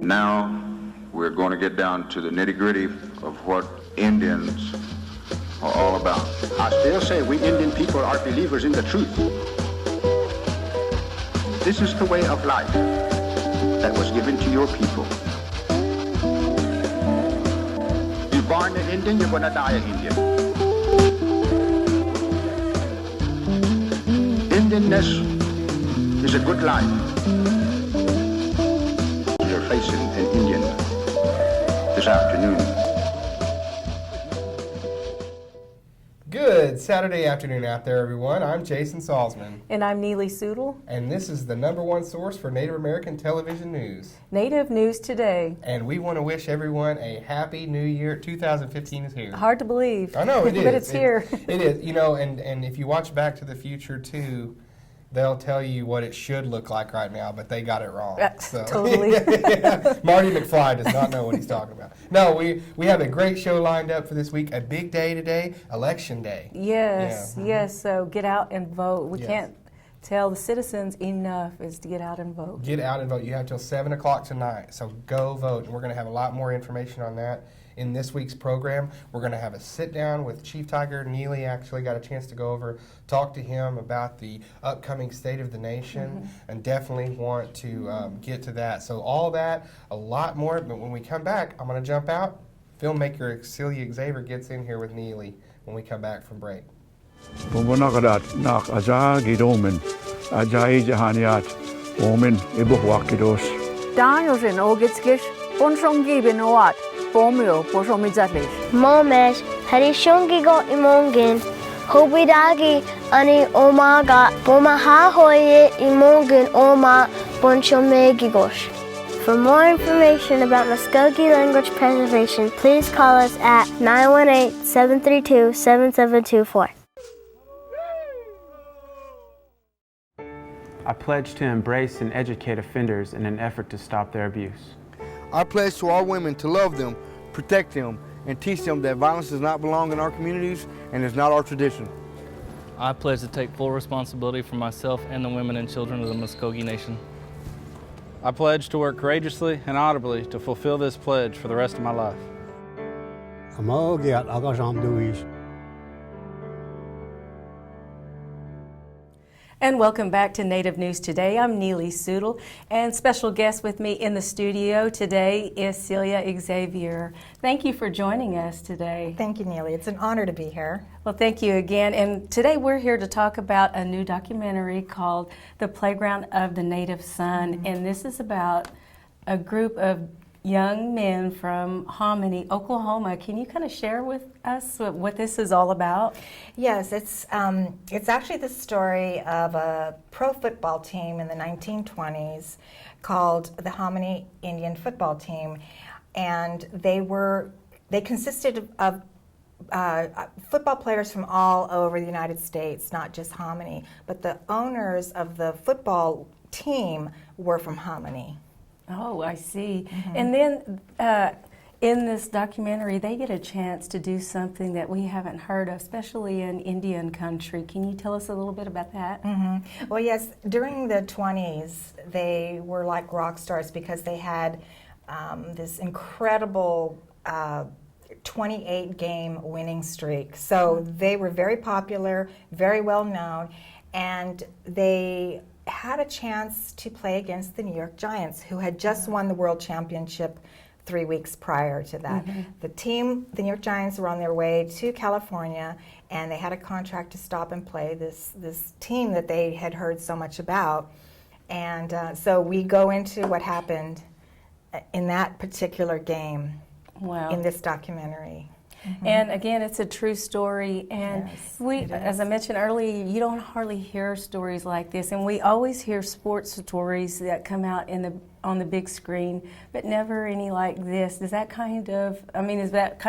Now we're going to get down to the nitty-gritty of what Indians are all about. I still say we Indian people are believers in the truth. This is the way of life that was given to your people. You're born an Indian, you're going to die an Indian. Indianness is a good life. You're facing an Indian this afternoon. Good Saturday afternoon out there, everyone. I'm Jason Salzman. And I'm Neely Soodle. And this is the #1 source for Native American television news. Native News Today. And we want to wish everyone a happy new year. 2015 is here. Hard to believe. I know, it is. But it's here. It is. You know, and if you watch Back to the Future, too, they'll tell you what it should look like right now, but they got it wrong. So. Totally. Yeah. Marty McFly does not know what he's talking about. No, we have a great show lined up for this week. A big day today, Election Day. Yes, Yeah. yes. So get out and vote. We Yes. can't tell the citizens enough is to get out and vote. Get out and vote. You have till 7 o'clock tonight, so go vote. And we're going to have a lot more information on that in this week's program. We're going to have a sit-down with Chief Tiger. Neely actually got a chance to go over, talk to him about the upcoming State of the Nation, and definitely want to get to that. So all that, a lot more, but when we come back, I'm going to jump out. Filmmaker Celia Xavier gets in here with Neely when we come back from break. Bumbanakadat nak aja gidomen ajai jahaniat omen ibuwakidos. Daniel in Ogitskish, Bonshongi Benoat, Bomio, Boshomizatlish. Momesh, Harishongigo imongin, Hobidagi ani omaga, Bomaha hoye imongin oma Bonshomegigos. For more information about Muskogee language preservation, please call us at 918-732-7724. I pledge to embrace and educate offenders in an effort to stop their abuse. I pledge to all women to love them, protect them, and teach them that violence does not belong in our communities and is not our tradition. I pledge to take full responsibility for myself and the women and children of the Muskogee Nation. I pledge to work courageously and audibly to fulfill this pledge for the rest of my life. And welcome back to Native News Today. I'm Neely Soodle, and special guest with me in the studio today is Celia Xavier. Thank you for joining us today. Thank you, Neely. It's an honor to be here. Well, thank you again. And today we're here to talk about a new documentary called The Playground of the Native Son. And this is about a group of young men from Hominy, Oklahoma. Can you kind of share with us what this is all about? Yes, it's actually the story of a pro football team in the 1920s called the Hominy Indian Football Team, and they consisted of football players from all over the United States, not just Hominy, but the owners of the football team were from Hominy. Oh, I see. And then in this documentary, they get a chance to do something that we haven't heard of, especially in Indian country. Can you tell us a little bit about that? Well, yes, during the 20s, they were like rock stars because they had this incredible 28-game winning streak. So they were very popular, very well known, and they had a chance to play against the New York Giants, who had just won the World Championship 3 weeks prior to that. The New York Giants, were on their way to California, and they had a contract to stop and play this team that they had heard so much about. And so we go into what happened in that particular game in this documentary. And again, it's a true story, and as I mentioned earlier, you don't hardly hear stories like this, and we always hear sports stories that come out on the big screen, but never any like this. Is that kind of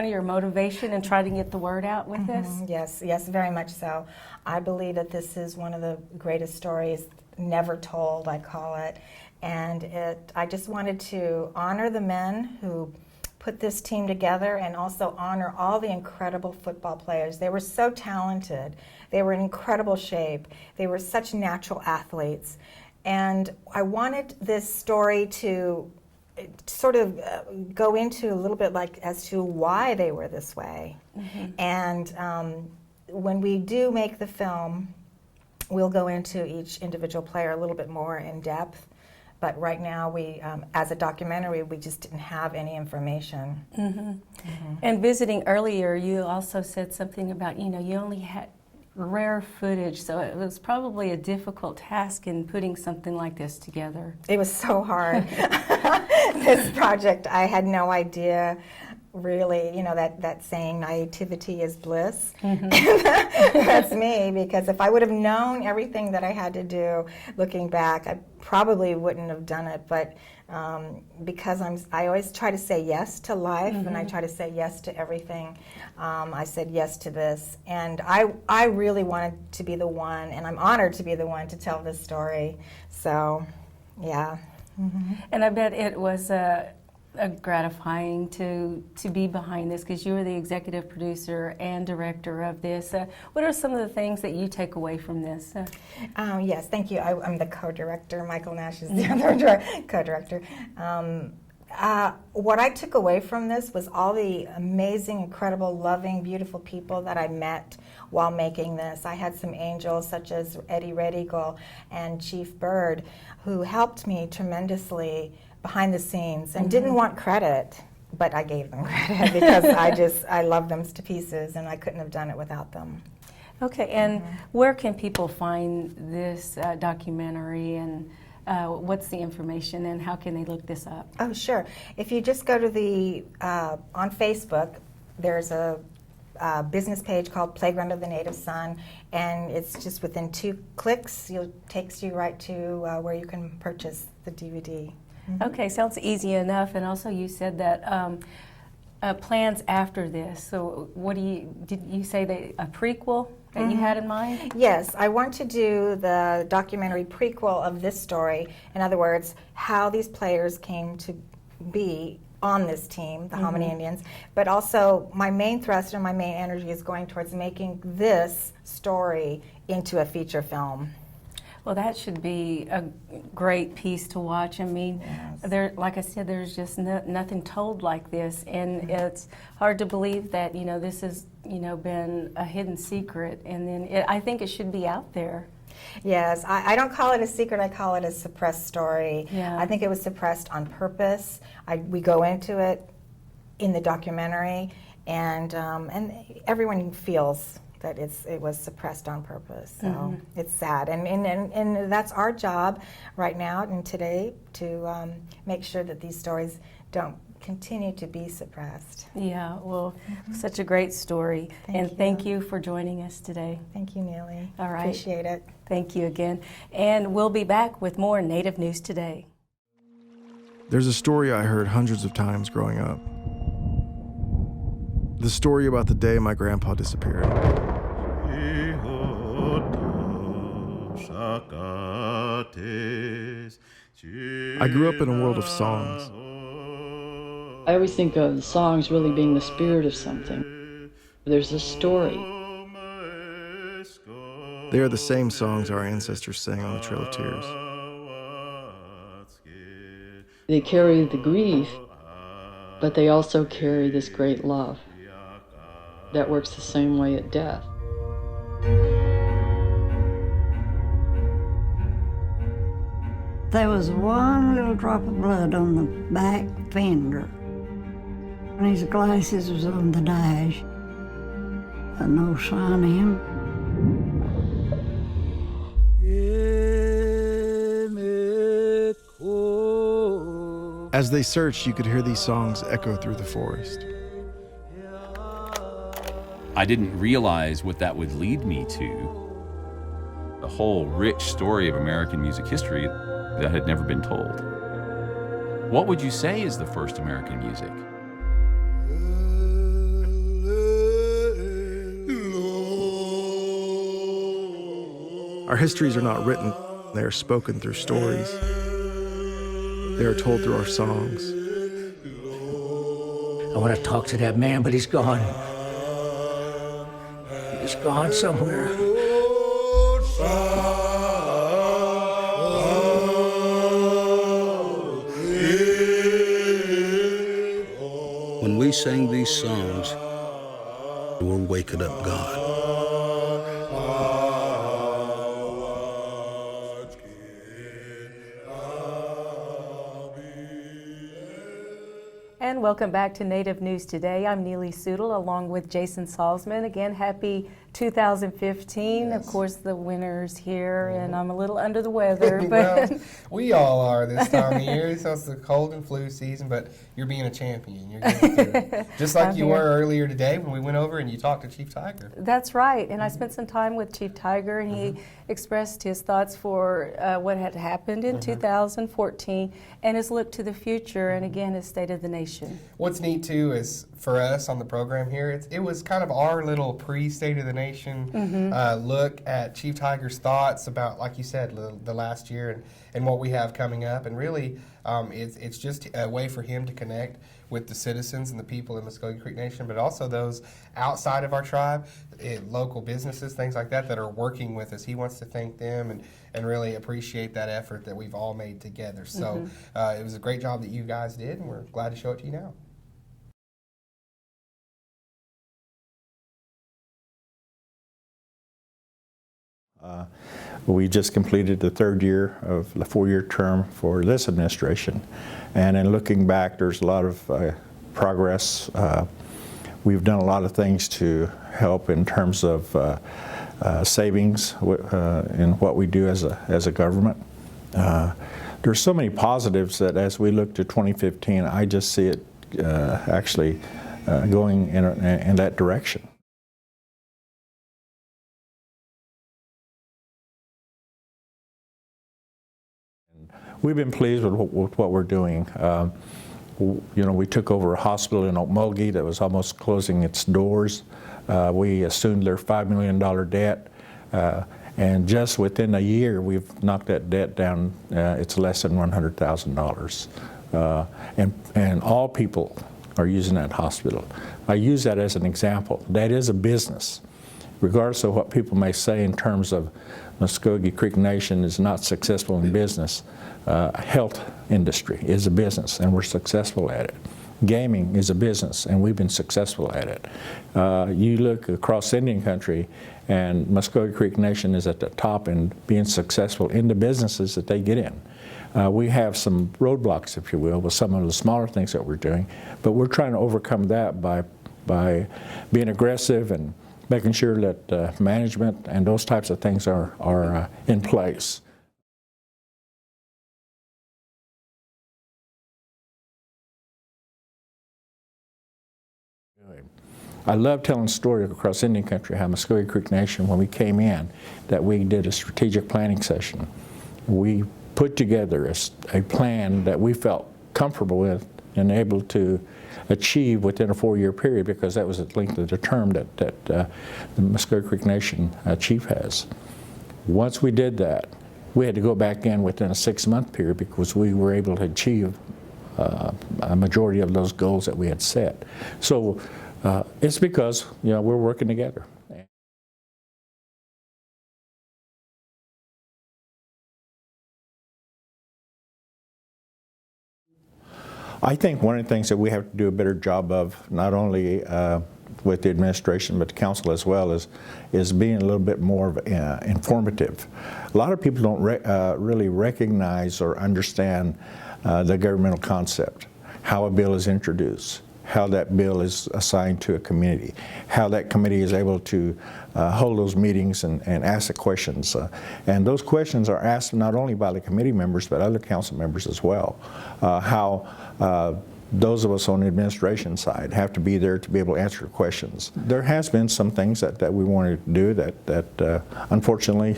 your motivation in trying to get the word out with this? Yes, very much so. I believe that this is one of the greatest stories never told, I call it, and I just wanted to honor the men who put this team together and also honor all the incredible football players. They were so talented. They were in incredible shape. They were such natural athletes. And I wanted this story to sort of go into a little bit like as to why they were this way. And when we do make the film, we'll go into each individual player a little bit more in depth. But right now, we, as a documentary, we just didn't have any information. And visiting earlier, you also said something about, you only had rare footage, so it was probably a difficult task in putting something like this together. It was so hard. This project, I had no idea, really, that saying, naivety is bliss. That's me, because if I would have known everything that I had to do looking back, I probably wouldn't have done it. But because I always try to say yes to life, and I try to say yes to everything, I said yes to this. And I really wanted to be the one, and I'm honored to be the one to tell this story. So, yeah. And I bet it was gratifying to be behind this, because you were the executive producer and director of this. What are some of the things that you take away from this? Yes, thank you. I'm the co-director. Michael Nash is the other co-director. What I took away from this was all the amazing, incredible, loving, beautiful people that I met while making this. I had some angels such as Eddie Red Eagle and Chief Bird, who helped me tremendously behind the scenes and didn't want credit, but I gave them credit because I love them to pieces, and I couldn't have done it without them. Okay, and where can people find this documentary, and what's the information, and how can they look this up? Oh, sure. If you just go to the, on Facebook, there's a business page called Playground of the Native Son, and it's just within 2 clicks, it takes you right to where you can purchase the DVD. Okay, sounds easy enough. And also, you said that plans after this. So, did you say a prequel that you had in mind? Yes, I want to do the documentary prequel of this story. In other words, how these players came to be on this team, the Hominy Indians. But also, my main thrust and my main energy is going towards making this story into a feature film. Well, that should be a great piece to watch. I mean, like I said, there's just nothing told like this, and it's hard to believe that this has been a hidden secret, and then I think it should be out there. Yes, I don't call it a secret. I call it a suppressed story. Yeah. I think it was suppressed on purpose. We go into it in the documentary, and everyone feels that it was suppressed on purpose. So it's sad, and that's our job right now and today to make sure that these stories don't continue to be suppressed. Yeah, well, such a great story, thank you for joining us today. Thank you, Neely. All right, appreciate it. Thank you again, and we'll be back with more Native News Today. There's a story I heard hundreds of times growing up. The story about the day my grandpa disappeared. I grew up in a world of songs. I always think of the songs really being the spirit of something. There's a story. They are the same songs our ancestors sang on the Trail of Tears. They carry the grief, but they also carry this great love that works the same way at death. There was one little drop of blood on the back fender, and his glasses was on the dash, and no sign of him. As they searched, you could hear these songs echo through the forest. I didn't realize what that would lead me to. A whole rich story of American music history that had never been told. What would you say is the first American music? Our histories are not written, they are spoken through stories. They are told through our songs. I want to talk to that man, but he's gone. He's gone somewhere. When we sing these songs, we're waking up God. And welcome back to Native News Today. I'm Neely Soodle along with Jason Salzman. Again, happy 2015. Of course, the winter's here, and I'm a little under the weather. But Well, we all are this time of year. So it's the cold and flu season, but you're being a champion. You're getting through it. Just like you were earlier today when we went over and you talked to Chief Tiger. That's right. And I spent some time with Chief Tiger, and he expressed his thoughts for what had happened in 2014 and his look to the future, and again, his State of the Nation. What's neat, too, is for us on the program here, it was kind of our little pre-State of the Nation look at Chief Tiger's thoughts about, like you said, the last year and what we have coming up. And really, it's just a way for him to connect with the citizens and the people in Muskogee Creek Nation, but also those outside of our tribe, local businesses, things like that are working with us. He wants to thank them and really appreciate that effort that we've all made together. So it was a great job that you guys did, and we're glad to show it to you now. We just completed the third year of the four-year term for this administration, and in looking back, there's a lot of progress. We've done a lot of things to help in terms of savings in what we do as a government. There's so many positives that as we look to 2015, I just see it actually going in that direction. We've been pleased with what we're doing. You know, we took over a hospital in Okmulgee that was almost closing its doors. We assumed their $5 million debt, and just within a year, we've knocked that debt down. It's less than $100,000, and all people are using that hospital. I use that as an example. That is a business, regardless of what people may say in terms of Muskogee Creek Nation is not successful in business. Health industry is a business, and we're successful at it. Gaming is a business, and we've been successful at it. You look across Indian country, and Muskogee Creek Nation is at the top in being successful in the businesses that they get in. We have some roadblocks, if you will, with some of the smaller things that we're doing, but we're trying to overcome that by being aggressive and making sure that management and those types of things are in place. I love telling the story across Indian country, how Muskogee Creek Nation, when we came in, that we did a strategic planning session. We put together a plan that we felt comfortable with and able to achieve within a 4-year period, because that was the length of the term that the Muskogee Creek Nation chief has. Once we did that, we had to go back in within a 6-month period because we were able to achieve a majority of those goals that we had set. So it's because, you know, we're working together. I think one of the things that we have to do a better job of, not only with the administration but the council as well, is being a little bit more informative. A lot of people don't really recognize or understand the governmental concept, how a bill is introduced, how that bill is assigned to a committee, how that committee is able to hold those meetings and ask the questions. And those questions are asked not only by the committee members but other council members as well. How those of us on the administration side have to be there to be able to answer questions. There has been some things that we wanted to do that unfortunately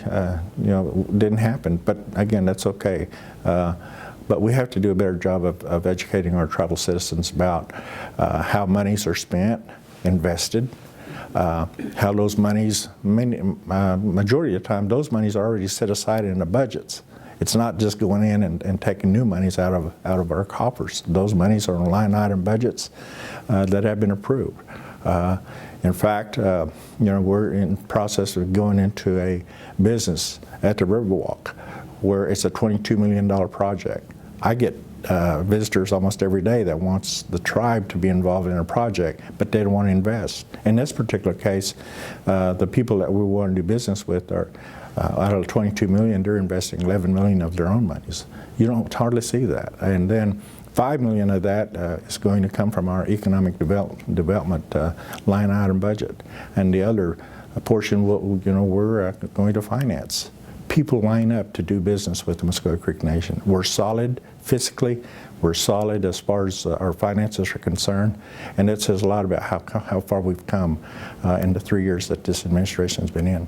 you know, didn't happen, but again, that's okay. But we have to do a better job of educating our tribal citizens about how monies are spent, invested, how those monies, majority of the time, those monies are already set aside in the budgets. It's not just going in and taking new monies out of our coffers. Those monies are in line item budgets that have been approved. In fact, you know, we're in the process of going into a business at the Riverwalk where it's a $22 million project. I get visitors almost every day that wants the tribe to be involved in a project, but they don't want to invest. In this particular case, the people that we want to do business with are, out of 22 million, they're investing 11 million of their own monies. You don't hardly see that. And then 5 million of that is going to come from our economic development line item budget, and the other portion we're going to finance. People line up to do business with the Muskogee Creek Nation. We're solid physically, we're solid as far as our finances are concerned, and it says a lot about how far we've come in the 3 years that this administration has been in.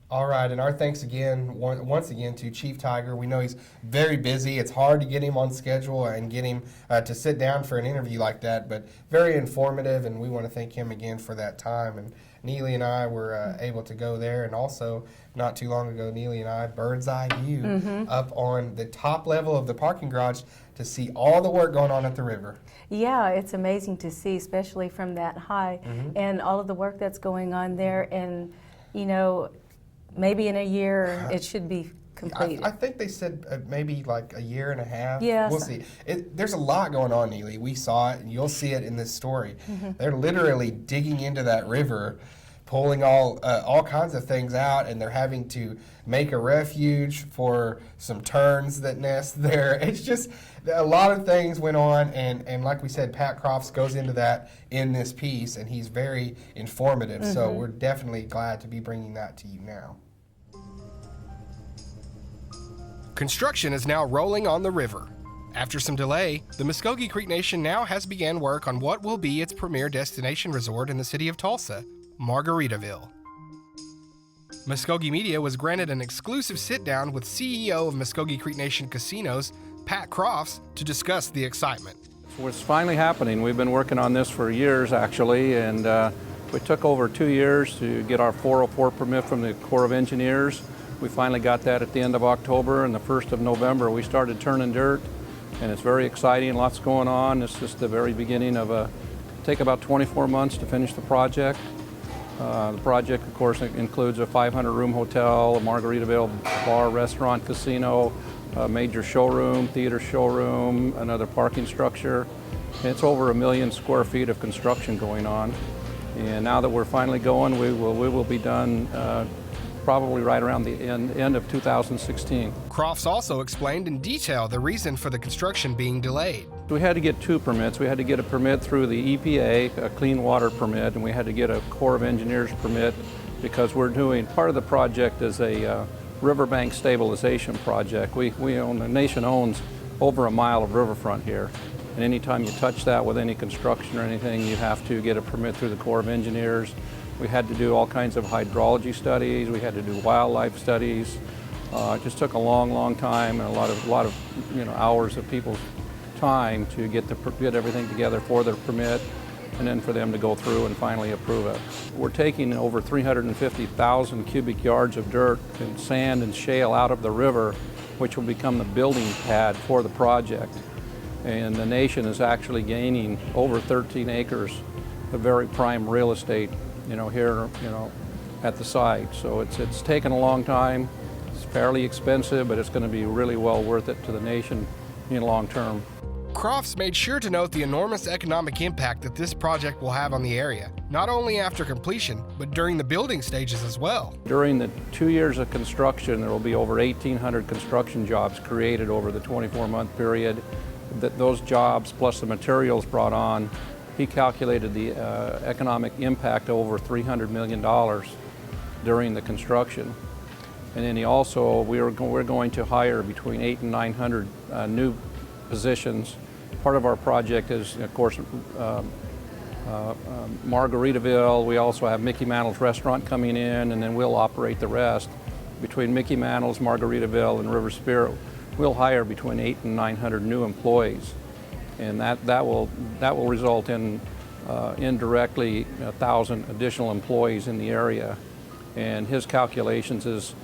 All right, and our thanks again, once again, to Chief Tiger. We know he's very busy. It's hard to get him on schedule and get him to sit down for an interview like that, but very informative, and we want to thank him again for that time. And Neely and I were able to go there, and also not too long ago, Neely and I, bird's eye view up on the top level of the parking garage to see all the work going on at the river. Yeah, it's amazing to see, especially from that high, and all of the work that's going on there. And, you know, maybe in a year it should be completed. I think they said maybe like a year and a half. Yes. We'll see. There's a lot going on, Neely. We saw it, and you'll see it in this story. They're literally digging into that river, pulling all kinds of things out, and they're having to make a refuge for some terns that nest there. It's just a lot of things went on, and like we said, Pat Crofts goes into that in this piece, and he's very informative. So we're definitely glad to be bringing that to you now. Construction is now rolling on the river. After some delay, the Muskogee Creek Nation now has begun work on what will be its premier destination resort in the city of Tulsa, Margaritaville. Muskogee Media was granted an exclusive sit-down with CEO of Muskogee Creek Nation Casinos, Pat Crofts, to discuss the excitement. So it's finally happening. We've been working on this for years, actually, and we took over 2 years to get our 404 permit from the Corps of Engineers. We finally got that at the end of October, and the 1st of November we started turning dirt, and it's very exciting, lots going on. It's just the very beginning of take about 24 months to finish the project. The project, of course, includes a 500-room hotel, a Margaritaville bar, restaurant, casino, a major showroom, theater showroom, another parking structure. And it's over 1 million square feet of construction going on. And now that we're finally going, we will be done probably right around the end of 2016. Crofts also explained in detail the reason for the construction being delayed. We had to get 2 permits. We had to get a permit through the EPA, a clean water permit, and we had to get a Corps of Engineers permit because we're doing, part of the project is a riverbank stabilization project. The nation owns over a mile of riverfront here, and anytime you touch that with any construction or anything, you have to get a permit through the Corps of Engineers. We had to do all kinds of hydrology studies. We had to do wildlife studies. It just took a long time and a lot of hours of people's time to get everything together for their permit, and then for them to go through and finally approve it. We're taking over 350,000 cubic yards of dirt and sand and shale out of the river, which will become the building pad for the project. And the nation is actually gaining over 13 acres of very prime real estate here, at the site. So it's taken a long time. It's fairly expensive, but it's going to be really well worth it to the nation in long term. Crofts made sure to note the enormous economic impact that this project will have on the area, not only after completion, but during the building stages as well. During the 2 years of construction, there will be over 1,800 construction jobs created over the 24-month period. Those jobs, plus the materials brought on, he calculated the economic impact over $300 million during the construction. And then we're going to hire between 800 and 900 new positions. Part of our project is, of course, Margaritaville. We also have Mickey Mantle's restaurant coming in, and then we'll operate the rest. Between Mickey Mantle's, Margaritaville, and River Spirit, we'll hire between 800 and 900 new employees. And that will result in indirectly 1,000 additional employees in the area. And his calculations is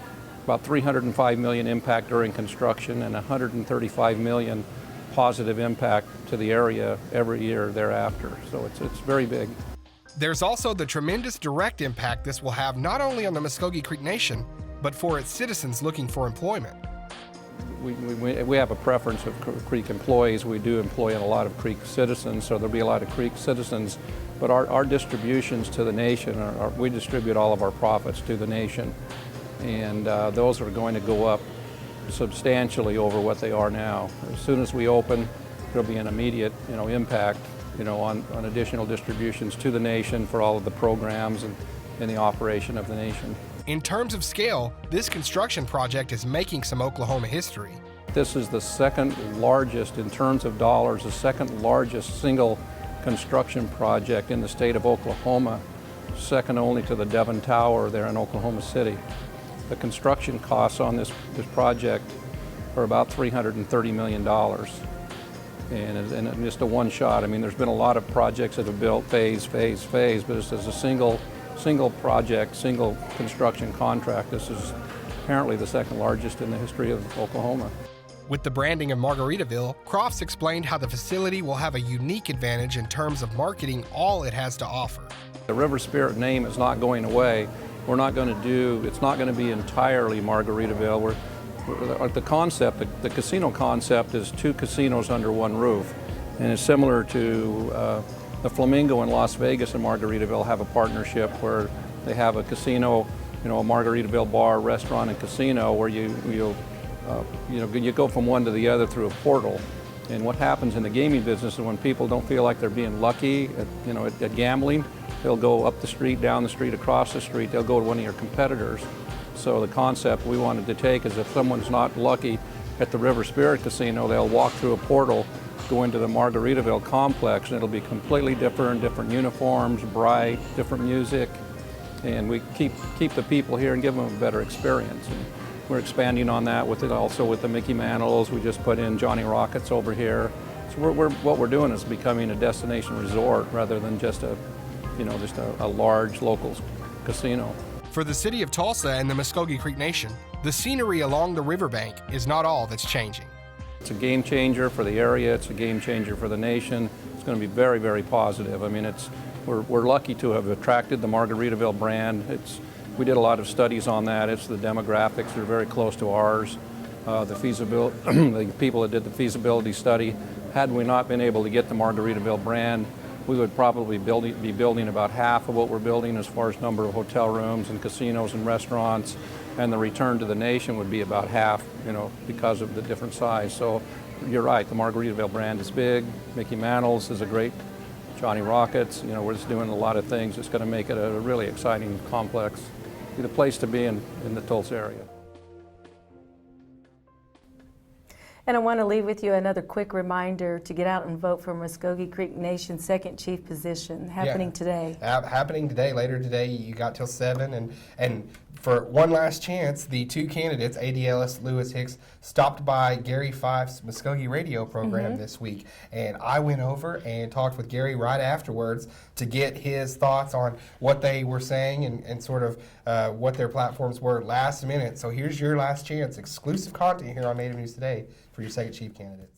about $305 million impact during construction and $135 million positive impact to the area every year thereafter. So it's very big. There's also the tremendous direct impact this will have not only on the Muskogee Creek Nation, but for its citizens looking for employment. we have a preference of Creek employees. We do employ a lot of Creek citizens, so there'll be a lot of Creek citizens. But our distributions to the nation, we distribute all of our profits to the nation. And those are going to go up substantially over what they are now. As soon as we open, there'll be an immediate, impact, on additional distributions to the nation for all of the programs and the operation of the nation. In terms of scale, this construction project is making some Oklahoma history. This is the second largest, in terms of dollars, the second largest single construction project in the state of Oklahoma, second only to the Devon Tower there in Oklahoma City. The construction costs on this project are about $330 million. And just a one shot. I mean, there's been a lot of projects that have built phase, but this is a single project, single construction contract. This is apparently the second largest in the history of Oklahoma. With the branding of Margaritaville, Crofts explained how the facility will have a unique advantage in terms of marketing all it has to offer. The River Spirit name is not going away. We're not going to do, it's not going to be entirely Margaritaville. The concept, the casino concept is two casinos under one roof. And it's similar to the Flamingo in Las Vegas and Margaritaville have a partnership where they have a casino, a Margaritaville bar, restaurant, and casino where you go from one to the other through a portal. And what happens in the gaming business is when people don't feel like they're being lucky at gambling, they'll go up the street, down the street, across the street, they'll go to one of your competitors. So the concept we wanted to take is if someone's not lucky at the River Spirit Casino, they'll walk through a portal, go into the Margaritaville complex, and it'll be completely different uniforms, bright, different music, and we keep the people here and give them a better experience. And we're expanding on that with it also with the Mickey Mantles. We just put in Johnny Rockets over here. So what we're doing is becoming a destination resort rather than just a large local casino. For the city of Tulsa and the Muskogee Creek Nation, the scenery along the riverbank is not all that's changing. It's a game changer for the area. It's a game changer for the nation. It's going to be very, very positive. I mean, we're lucky to have attracted the Margaritaville brand. We did a lot of studies on that. The demographics are very close to ours. The people that did the feasibility study, had we not been able to get the Margaritaville brand, we would probably be building about half of what we're building as far as number of hotel rooms and casinos and restaurants, and the return to the nation would be about half, because of the different size. So you're right, the Margaritaville brand is big. Mickey Mantles is a great, Johnny Rockets, we're just doing a lot of things that's going to make it a really exciting complex. Be the place to be in the Tulsa area. And I want to leave with you another quick reminder to get out and vote for Muskogee Creek Nation's second chief position happening today. Happening today, later today. You got till 7, and for one last chance, the two candidates, A.D. Ellis, Lewis Hicks, stopped by Gary Fife's Muskogee radio program this week, and I went over and talked with Gary right afterwards to get his thoughts on what they were saying and sort of what their platforms were last minute. So here's your last chance, exclusive content here on Native News Today for your second chief candidates.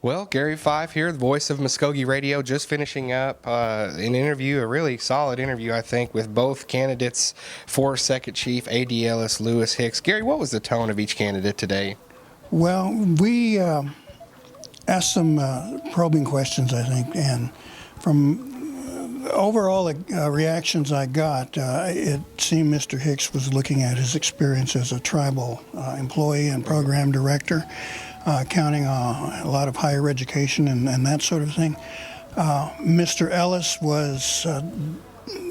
Well, Gary Fife here, the voice of Muskogee Radio, just finishing up an interview, a really solid interview, I think, with both candidates for second chief, A.D. Ellis, Lewis Hicks. Gary, what was the tone of each candidate today? Well, we asked some probing questions, I think, and from overall reactions I got, it seemed Mr. Hicks was looking at his experience as a tribal employee and program director, counting a lot of higher education and that sort of thing. Mr. Ellis was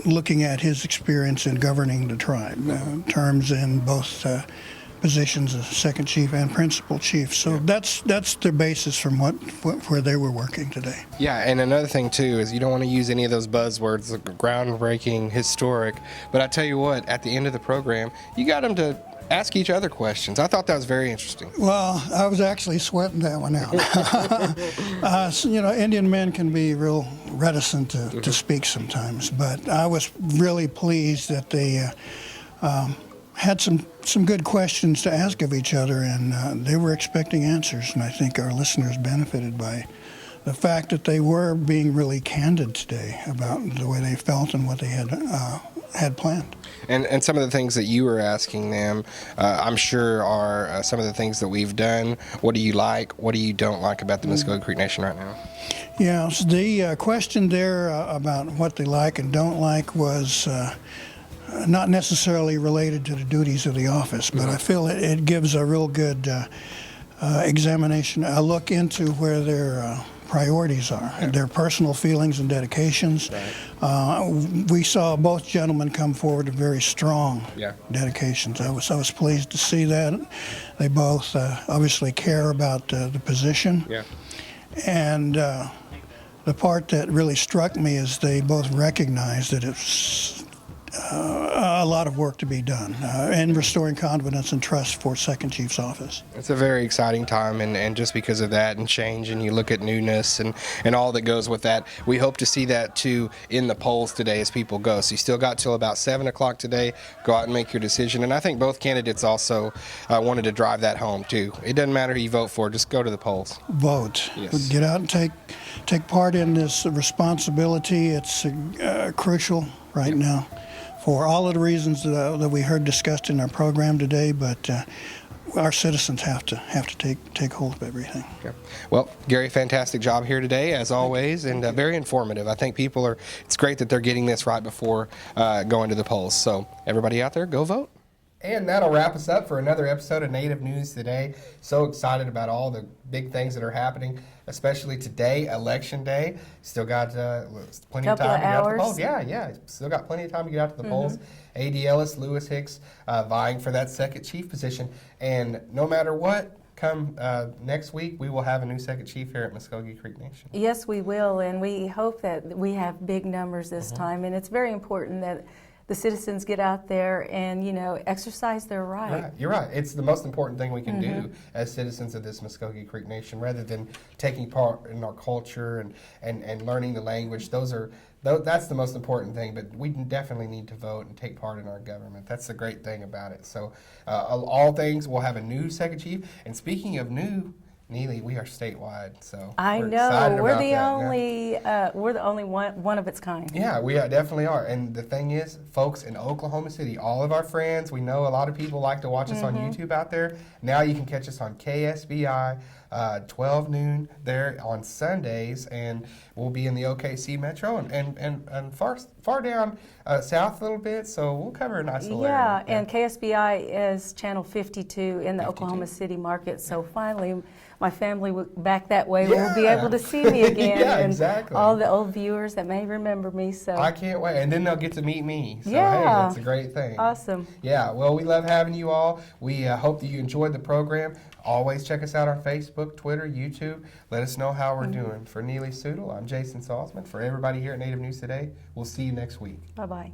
looking at his experience in governing the tribe, terms in both positions as second chief and principal chief. So that's the basis from where they were working today. Yeah, and another thing too is you don't want to use any of those buzzwords, like groundbreaking, historic. But I tell you what, at the end of the program, you got them to ask each other questions. I thought that was very interesting. Well, I was actually sweating that one out. Indian men can be real reticent to speak sometimes, but I was really pleased that they had some good questions to ask of each other, and they were expecting answers, and I think our listeners benefited by the fact that they were being really candid today about the way they felt and what they had planned. And some of the things that you were asking them, I'm sure are some of the things that we've done. What do you like? What do you don't like about the Muskogee Creek Nation right now? Yeah, so the question there about what they like and don't like was not necessarily related to the duties of the office, but I feel it gives a real good examination, a look into where their priorities are, their personal feelings and dedications. We saw both gentlemen come forward with very strong dedications. I was pleased to see that. They both obviously care about the position. And the part that really struck me is they both recognize that it's a lot of work to be done in restoring confidence and trust for Second Chief's office. It's a very exciting time, and just because of that and change, and you look at newness and all that goes with that, we hope to see that too in the polls today as people go. So you still got till about 7 o'clock today. Go out and make your decision. And I think both candidates also wanted to drive that home too. It doesn't matter who you vote for, just go to the polls. Vote. Yes. Get out and take part in this responsibility. It's crucial right now, for all of the reasons that we heard discussed in our program today, but our citizens have to take hold of everything. Okay. Well, Gary, fantastic job here today, as always, and very informative. I think it's great that they're getting this right before going to the polls. So everybody out there, go vote. And that'll wrap us up for another episode of Native News Today. So excited about all the big things that are happening, especially today, Election Day. Still got plenty of time to get out to the polls. Yeah. Still got plenty of time to get out to the polls. A.D. Ellis, Lewis Hicks vying for that second chief position. And no matter what, come next week, we will have a new second chief here at Muskogee Creek Nation. Yes, we will. And we hope that we have big numbers this time. And it's very important that the citizens get out there and, exercise their right. You're right. It's the most important thing we can do as citizens of this Muskogee Creek Nation, rather than taking part in our culture and learning the language. That's the most important thing, but we definitely need to vote and take part in our government. That's the great thing about it. So all things, we'll have a new second chief. And speaking of new, Neely, we are statewide, so I know we're the only one of its kind. Yeah, we definitely are. And the thing is, folks in Oklahoma City, all of our friends, we know a lot of people like to watch us on YouTube out there. Now you can catch us on KSBI 12 noon there on Sundays, and we'll be in the OKC Metro and far down south a little bit, so we'll cover a nice little area. Yeah, and KSBI is channel 52 in the Oklahoma City market, so finally my family back that way will be able to see me again. Exactly. All the old viewers that may remember me. So I can't wait. And then they'll get to meet me. So, hey, that's a great thing. Awesome. Yeah, well, we love having you all. We hope that you enjoyed the program. Always check us out on Facebook, Twitter, YouTube. Let us know how we're doing. For Neely Soodle, I'm Jason Salzman. For everybody here at Native News Today, we'll see you next week. Bye-bye.